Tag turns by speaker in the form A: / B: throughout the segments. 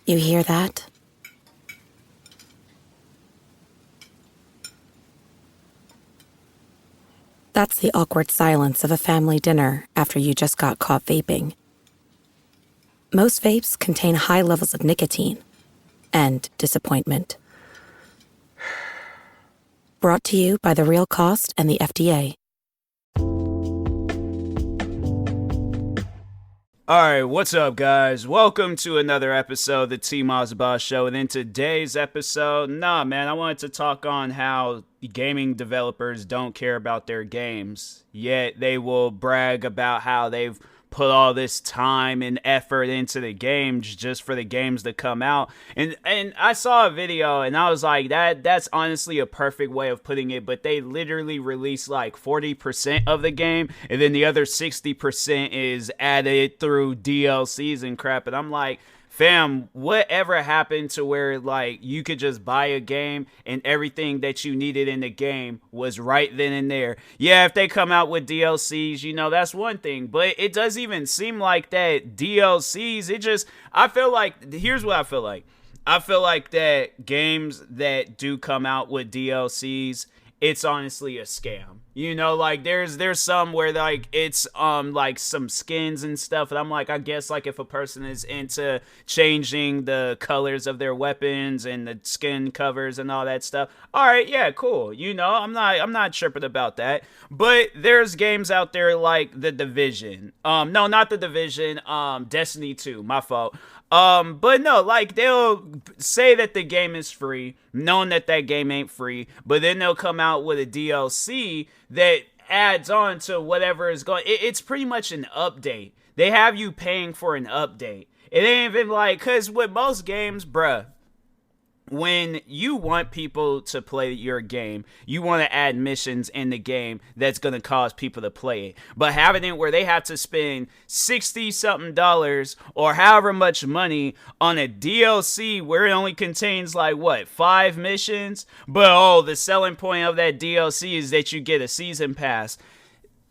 A: You hear that? That's the awkward silence of a family dinner after you just got caught vaping. Most vapes contain high levels of nicotine and disappointment. Brought to you by The Real Cost and the FDA.
B: Alright, what's up guys? Welcome to another episode of the TMossBoss Show, and in today's episode, I wanted to talk on how gaming developers don't care about their games, yet they will brag about how they've put all this time and effort into the games just for the games to come out. And I saw a video and I was like, that's honestly a perfect way of putting it, but they literally release like 40% of the game and then the other 60% is added through DLCs and crap. And I'm like, fam, whatever happened to where, like, you could just buy a game and everything that you needed in the game was right then and there? Yeah, if they come out with DLCs, that's one thing. But it doesn't even seem like that DLCs. I feel like, here's what I feel like. I feel like that games that do come out with DLCs, it's honestly a scam. Like there's some where like it's like some skins and stuff, and I'm like, I guess like if a person is into changing the colors of their weapons and the skin covers and all that stuff, all right, yeah, cool. I'm not tripping about that. But there's games out there like The Division. No, not The Division, Destiny 2, my fault. But no, like they'll say that the game is free, knowing that that game ain't free, but then they'll come out with a DLC that adds on to whatever is going. It's pretty much an update. They have you paying for an update. It ain't even like, cause with most games, bruh, when you want people to play your game, you want to add missions in the game that's going to cause people to play it. But having it where they have to spend $60-something or however much money on a DLC where it only contains like, 5 missions? But the selling point of that DLC is that you get a season pass.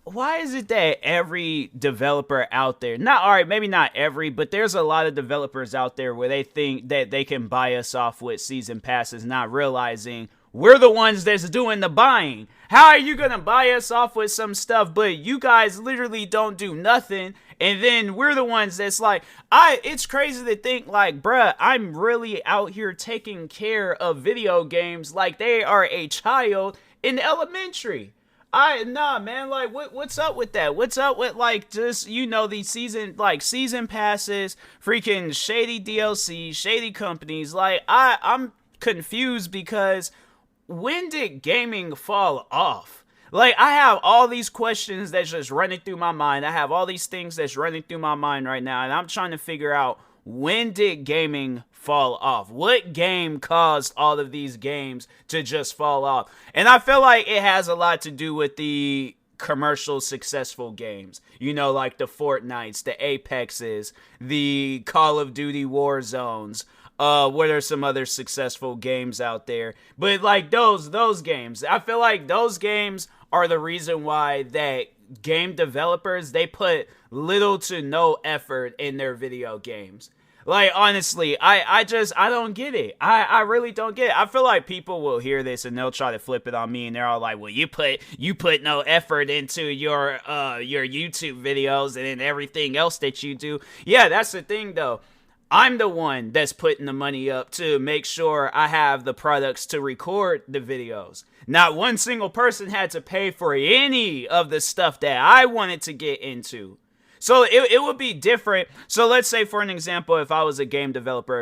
B: Why is it that every developer out there, maybe not every, but there's a lot of developers out there where they think that they can buy us off with season passes, not realizing we're the ones that's doing the buying. How are you going to buy us off with some stuff, but you guys literally don't do nothing, and then we're the ones that's like, it's crazy to think like, bruh, I'm really out here taking care of video games like they are a child in elementary. Man, like, what's up with that? What's up with, like, just, these season passes, freaking shady DLC, shady companies? Like, I'm confused because when did gaming fall off? Like, I have all these questions that's just running through my mind. I have all these things that's running through my mind right now, and I'm trying to figure out, when did gaming fall off? What game caused all of these games to just fall off? And I feel like it has a lot to do with the commercial successful games. Like the Fortnites, the Apexes, the Call of Duty Warzones. What are some other successful games out there? But like those games, I feel like those games are the reason why that game developers, they put little to no effort in their video games. Like, honestly, I don't get it. I really don't get it. I feel like people will hear this and they'll try to flip it on me, and they're all like, well, you put no effort into your YouTube videos and in everything else that you do. Yeah, that's the thing though. I'm the one that's putting the money up to make sure I have the products to record the videos. Not one single person had to pay for any of the stuff that I wanted to get into. So it would be different. So let's say, for an example, if I was a game developer,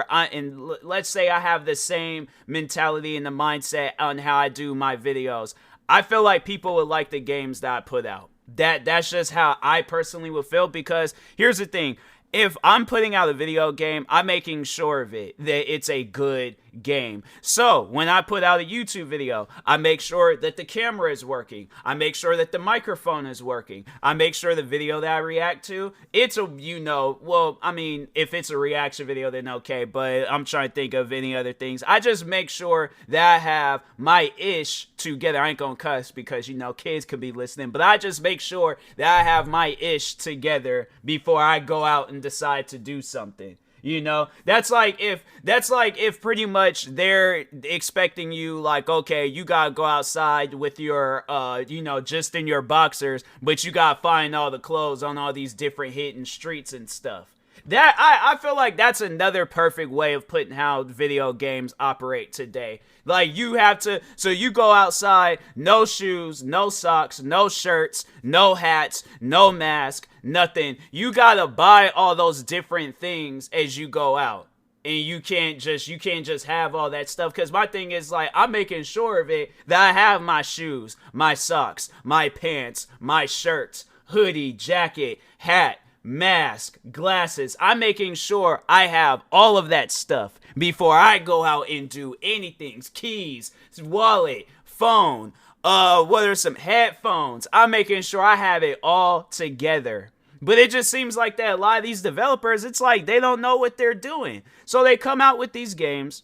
B: and let's say I have the same mentality and the mindset on how I do my videos, I feel like people would like the games that I put out. That's just how I personally would feel, because here's the thing. If I'm putting out a video game, I'm making sure of it, that it's a good game. So when I put out a YouTube video, I make sure that the camera is working. I make sure that the microphone is working. I make sure the video that I react to, it's if it's a reaction video, then okay, but I'm trying to think of any other things. I just make sure that I have my ish together. I ain't gonna cuss because, kids could be listening, but I just make sure that I have my ish together before I go out and decide to do something. You know, that's like if pretty much they're expecting you, like, okay, you gotta go outside with your just in your boxers, but you gotta find all the clothes on all these different hidden streets and stuff. That I feel like that's another perfect way of putting how video games operate today. Like, you have to, so you go outside, no shoes, no socks, no shirts, no hats, no mask, nothing. You gotta buy all those different things as you go out. And you can't just have all that stuff. Because my thing is, like, I'm making sure of it that I have my shoes, my socks, my pants, my shirts, hoodie, jacket, hat, mask, glasses. I'm making sure I have all of that stuff before I go out and do anything. Keys, wallet, phone, what are some headphones? I'm making sure I have it all together. But it just seems like that a lot of these developers, it's like they don't know what they're doing. So they come out with these games.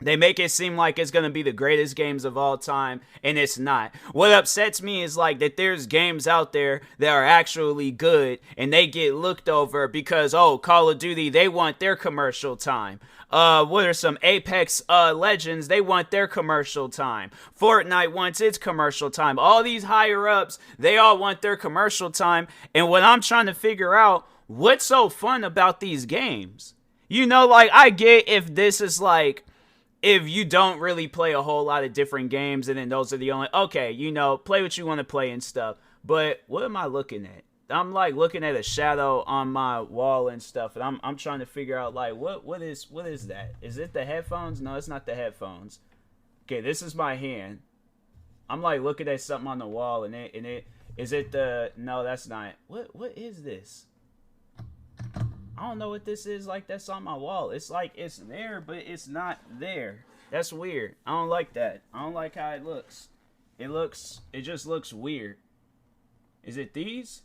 B: They make it seem like it's going to be the greatest games of all time, and it's not. What upsets me is, like, that there's games out there that are actually good, and they get looked over because, oh, Call of Duty, they want their commercial time. What are some Apex Legends? They want their commercial time. Fortnite wants its commercial time. All these higher ups, they all want their commercial time. And what I'm trying to figure out, what's so fun about these games? You know, like, I get if this is like, if you don't really play a whole lot of different games and then those are the only, okay, you know, play what you want to play and stuff. But what am I looking at? I'm like looking at a shadow on my wall and stuff, and I'm trying to figure out, like, what is that? Is it the headphones? No, it's not the headphones. Okay, this is my hand. I'm like looking at something on the wall, and it is it the, no, that's not. What is this? I don't know what this is, like, that's on my wall. It's like it's there, but it's not there. That's weird. I don't like that. I don't like how it looks. It just looks weird. Is it these?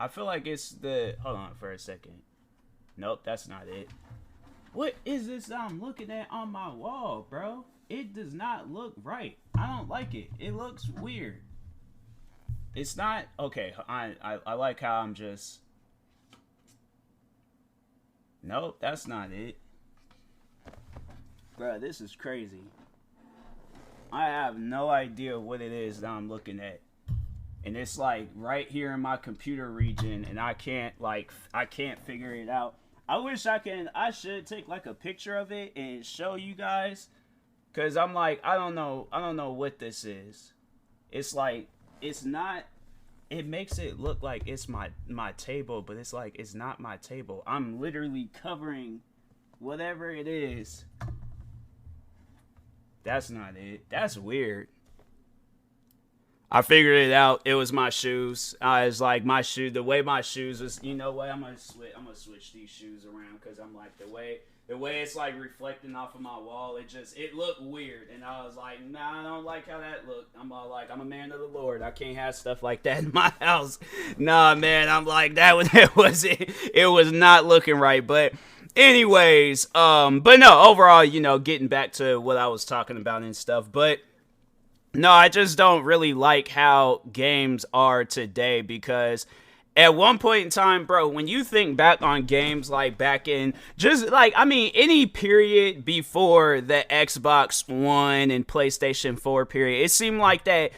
B: I feel like it's the, hold on for a second. Nope, that's not it. What is this that I'm looking at on my wall, bro? It does not look right. I don't like it. It looks weird. It's not, okay, I like how I'm just, nope, that's not it. Bro, this is crazy. I have no idea what it is that I'm looking at. And it's like right here in my computer region, and I can't figure it out. I wish I should take like a picture of it and show you guys. Cause I'm like, I don't know what this is. It's like, it's not, it makes it look like it's my table, but it's like, it's not my table. I'm literally covering whatever it is. That's not it. That's weird. I figured it out. It was my shoes. I was like, my shoe, the way my shoes was, you know what, I'm gonna switch these shoes around, because I'm like, the way it's like reflecting off of my wall, it looked weird. And I was like, nah, I don't like how that looked. I'm all like, I'm a man of the Lord. I can't have stuff like that in my house. Nah, man, I'm like, it was not looking right. But anyways, but no, overall, you know, getting back to what I was talking about and stuff, but no, I just don't really like how games are today, because at one point in time, bro, when you think back on games, like back in just like, I mean, any period before the Xbox One and PlayStation 4 period, it seemed like that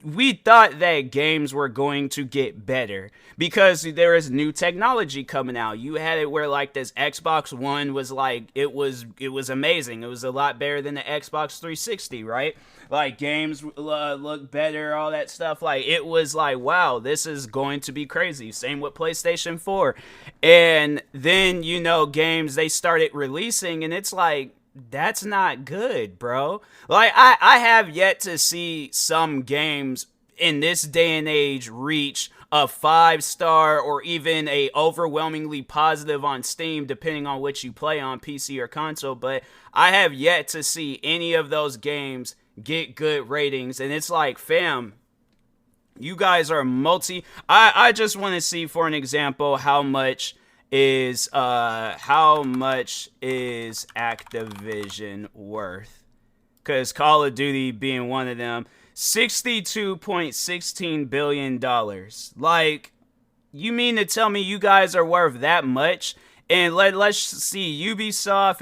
B: we thought that games were going to get better because there is new technology coming out. You had it where like this Xbox One was like, it was amazing. It was a lot better than the Xbox 360, right? Like games look better, all that stuff. Like it was like, wow, this is going to be crazy. Same with PlayStation 4. And then, you know, games, they started releasing and it's like, that's not good, bro. Like, I have yet to see some games in this day and age reach a 5-star or even a overwhelmingly positive on Steam, depending on which you play on, PC or console. But I have yet to see any of those games get good ratings. And it's like, fam, you guys are I just want to see, for an example, how much is Activision worth? Because Call of Duty being one of them, $62.16 billion. Like, You mean to tell me you guys are worth that much? And let's see, Ubisoft,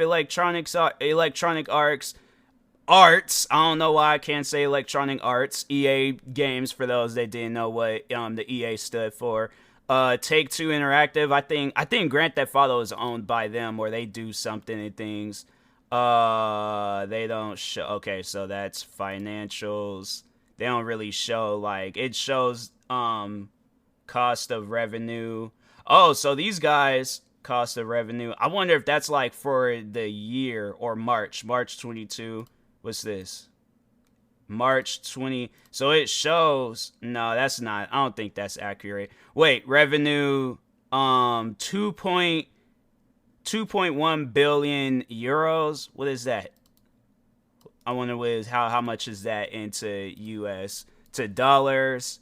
B: Arts. I don't know why I can't say Electronic Arts. EA Games, for those that didn't know what the EA stood for. Take-Two Interactive. I think Grand Theft Auto is owned by them, or they do something and things. They don't show. Okay, so that's financials. They don't really show, like, it shows cost of revenue. Oh, so these guys, cost of revenue. I wonder if that's like for the year or March 22. What's this? March 20. So it shows, no, that's not. I don't think that's accurate. Wait, revenue 2.1 billion euros. What is that? I wonder what is how much is that into US to dollars.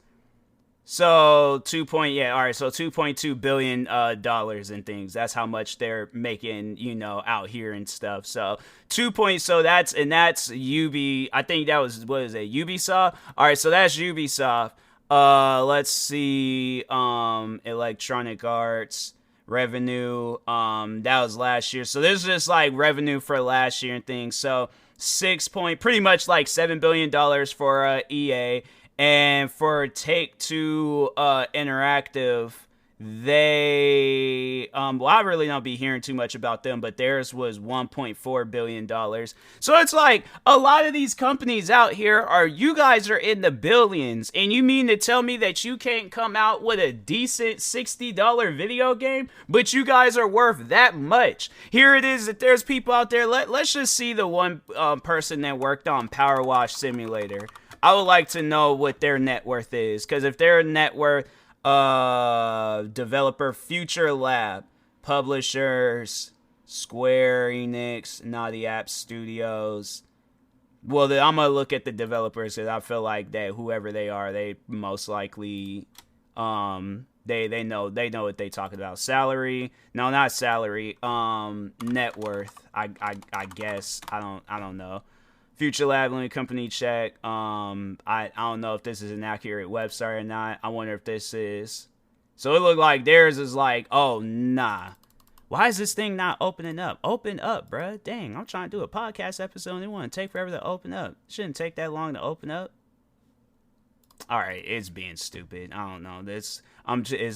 B: So 2.2 billion dollars and things. That's how much they're making, out here and stuff. So that's Ubi. I think that was, what is it, Ubisoft? All right, so that's Ubisoft. Let's see, Electronic Arts revenue. That was last year. So this is just like revenue for last year and things. So pretty much like $7 billion for EA. And for Take-Two Interactive, they, I really don't be hearing too much about them, but theirs was $1.4 billion. So it's like, a lot of these companies out here you guys are in the billions, and you mean to tell me that you can't come out with a decent $60 video game, but you guys are worth that much? Here it is that there's people out there, let's just see the one person that worked on Power Wash Simulator. I would like to know what their net worth is, because if their net worth, developer, Future Lab, publishers, Square Enix, Naughty App Studios. Well, I'm gonna look at the developers, because I feel like that whoever they are, they most likely, they know what they talking about. Salary, no, not salary. Net worth. I guess I don't know. Future Lab, limited company check. I don't know if this is an accurate website or not. I wonder if this is. So it looked like theirs is like, oh, nah. Why is this thing not opening up? Open up, bruh. Dang, I'm trying to do a podcast episode and it wouldn't take forever to open up. Shouldn't take that long to open up. All right, it's being stupid. I don't know. Is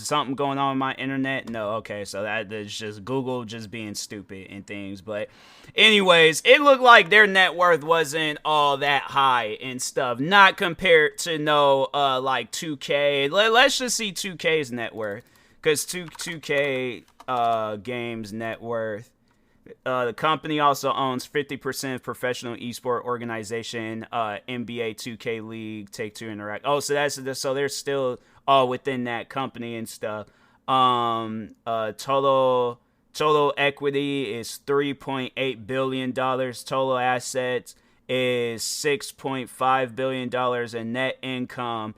B: something going on with my internet? No. Okay, so that's just Google just being stupid and things. But anyways, it looked like their net worth wasn't all that high and stuff. Not compared to like 2K. Let's just see 2K's net worth, because 2K games net worth. The company also owns 50% of professional esport organization, NBA 2K League, Take-Two Interactive. Oh, so they're still all within that company and stuff. Total equity is $3.8 billion. Total assets is $6.5 billion, and net income,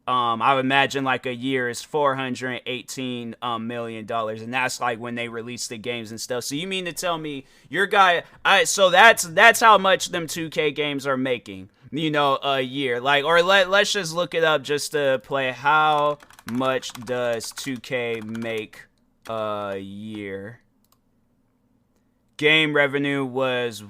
B: I would imagine like a year is $418 million, and that's like when they release the games and stuff. So you mean to tell me your guy? So that's how much them 2K games are making, a year. Like, or let's just look it up just to play. How much does 2K make a year? Game revenue was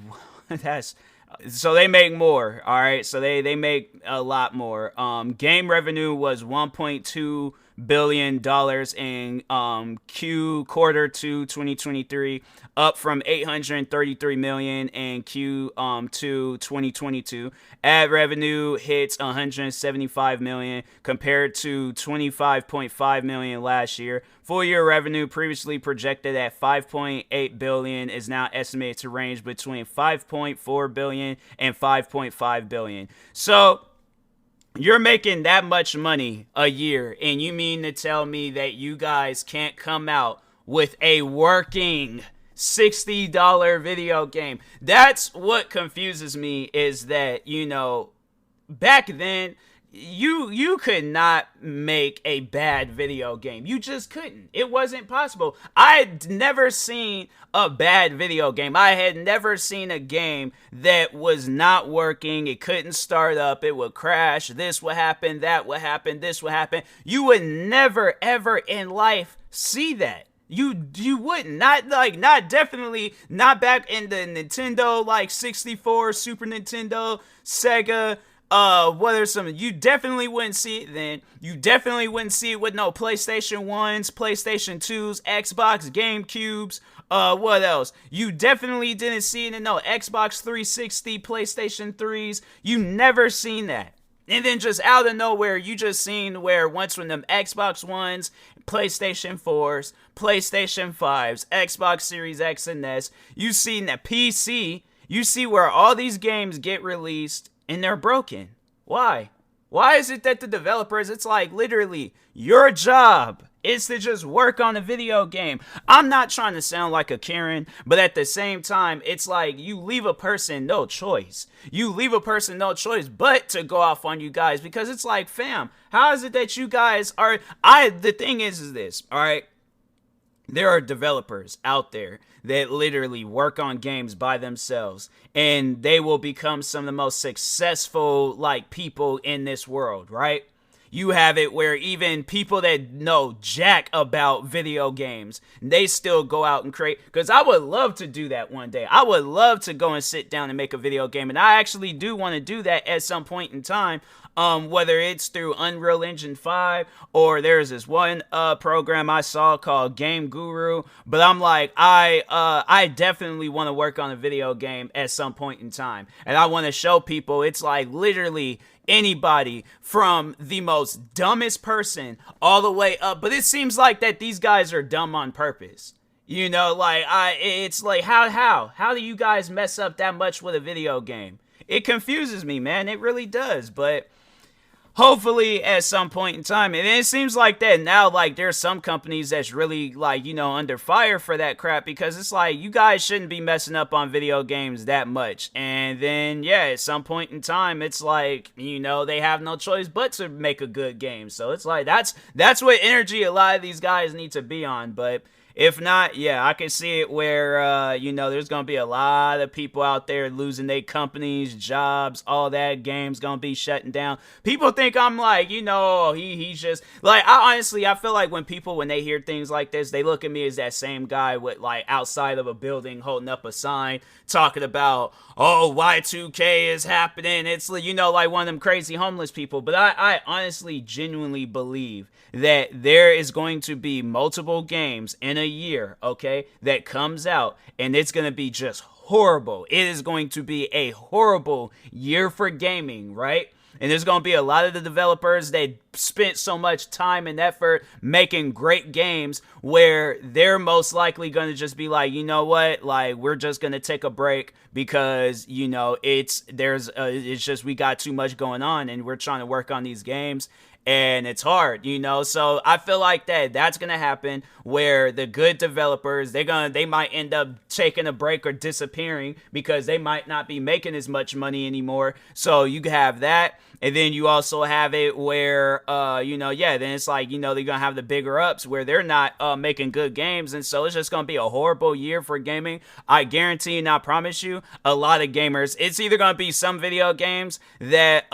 B: So they make more, all right? So they make a lot more. Game revenue was $1.2 billion in quarter 2 2023, up from $833 million in Q2 2022. Ad revenue hits $175 million compared to $25.5 million last year. Full year revenue, previously projected at $5.8 billion, is now estimated to range between $5.4 billion and $5.5 billion. So you're making that much money a year, and you mean to tell me that you guys can't come out with a working $60 video game? That's what confuses me, is that, back then, you could not make a bad video game. You just couldn't. It wasn't possible. I'd never seen a bad video game. I had never seen a game that was not working. It couldn't start up. It would crash. This would happen. That would happen. This would happen. You would never ever in life see that. You wouldn't. Not definitely not back in the Nintendo 64, Super Nintendo, Sega. What are some? You definitely wouldn't see it then. You definitely wouldn't see it with no PlayStation 1s, PlayStation 2s, Xbox, GameCubes. What else? You definitely didn't see it in no Xbox 360, PlayStation 3s. You never seen that. And then just out of nowhere, you just seen where once when them Xbox Ones, PlayStation 4s, PlayStation 5s, Xbox Series X and S, you seen that PC, you see where all these games get released and they're broken. Why? Why is it that the developers, it's like literally your job is to just work on a video game. I'm not trying to sound like a Karen, but at the same time, it's like you leave a person no choice. You leave a person no choice but to go off on you guys, because it's like, fam, how is it that you guys are, the thing is this, all right? There are developers out there that literally work on games by themselves, and they will become some of the most successful people in this world, right? You have it where even people that know jack about video games, they still go out and create. Because I would love to do that one day. I would love to go and sit down and make a video game. And I actually do want to do that at some point in time. Whether it's through Unreal Engine 5 or there's this one program I saw called Game Guru. But I'm like, I definitely want to work on a video game at some point in time. And I want to show people it's like literally anybody from the most dumbest person all the way up. But it seems like that these guys are dumb on purpose. You know, it's like, how do you guys mess up that much with a video game? It confuses me, man. It really does. But hopefully at some point in time, and it seems like that now, there's some companies that's really under fire for that crap, because it's like, you guys shouldn't be messing up on video games that much. And then at some point in time, it's like, they have no choice but to make a good game. So it's like, that's what energy a lot of these guys need to be on. But if not, I can see it where, there's going to be a lot of people out there losing their companies, jobs, all that. Games going to be shutting down. People think I'm he's just, I feel like when they hear things like this, they look at me as that same guy with, outside of a building holding up a sign talking about, oh, Y2K is happening. It's, one of them crazy homeless people. But I honestly, genuinely believe that there is going to be multiple games in a year, okay, that comes out, and it's going to be just horrible. It is going to be a horrible year for gaming, right? And there's going to be a lot of the developers that spent so much time and effort making great games where they're most likely going to just be like, you know what, we're just going to take a break because, it's just we got too much going on and we're trying to work on these games. And it's hard, so I feel like that's going to happen where the good developers, they might end up taking a break or disappearing because they might not be making as much money anymore. So you have that. And then you also have it where, then it's like, they're going to have the bigger ups where they're not making good games. And so it's just going to be a horrible year for gaming. I guarantee and I promise you, a lot of gamers, it's either going to be some video games that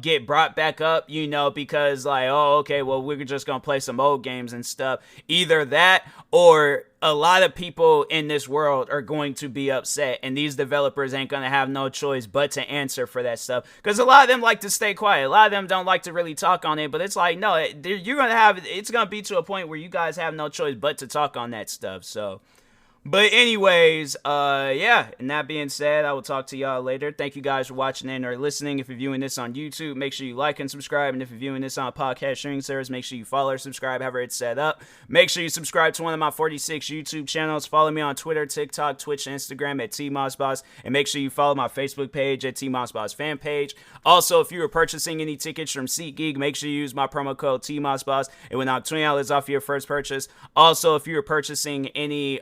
B: get brought back up, because we're just going to play some old games and stuff. Either that or a lot of people in this world are going to be upset, and these developers ain't going to have no choice but to answer for that stuff. Because a lot of them like to stay quiet. A lot of them don't like to really talk on it, but it's like, no, it's going to be to a point where you guys have no choice but to talk on that stuff. So, but anyways, and that being said, I will talk to y'all later. Thank you guys for watching and or listening. If you're viewing this on YouTube, make sure you like and subscribe. And if you're viewing this on a podcast streaming service, make sure you follow or subscribe, however it's set up. Make sure you subscribe to one of my 46 YouTube channels. Follow me on Twitter, TikTok, Twitch, and Instagram at TMossBoss. And make sure you follow my Facebook page at TMossBoss fan page. Also, if you are purchasing any tickets from SeatGeek, make sure you use my promo code TMossBoss. It will knock $20 off your first purchase. Also, if you are purchasing any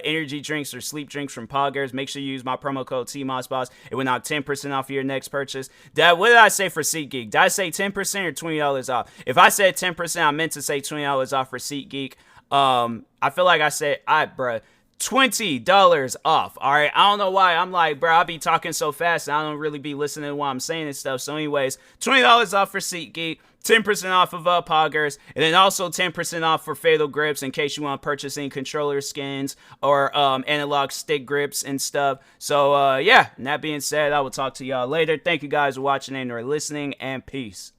B: energy drinks or sleep drinks from Poggers, make sure you use my promo code TMossBoss. It will knock 10% off your next purchase. What did I say for SeatGeek? Did I say 10% or $20 off? If I said 10%, I meant to say $20 off for SeatGeek. I feel like I said, bruh, $20 off. All right. I don't know why. I'm like, bro, I be talking so fast and I don't really be listening to what I'm saying and stuff. So anyways, $20 off for SeatGeek, 10% off of Poggers, and then also 10% off for Fatal Grips in case you want to purchase any controller skins or analog stick grips and stuff. So yeah, and that being said, I will talk to y'all later. Thank you guys for watching and or listening, and peace.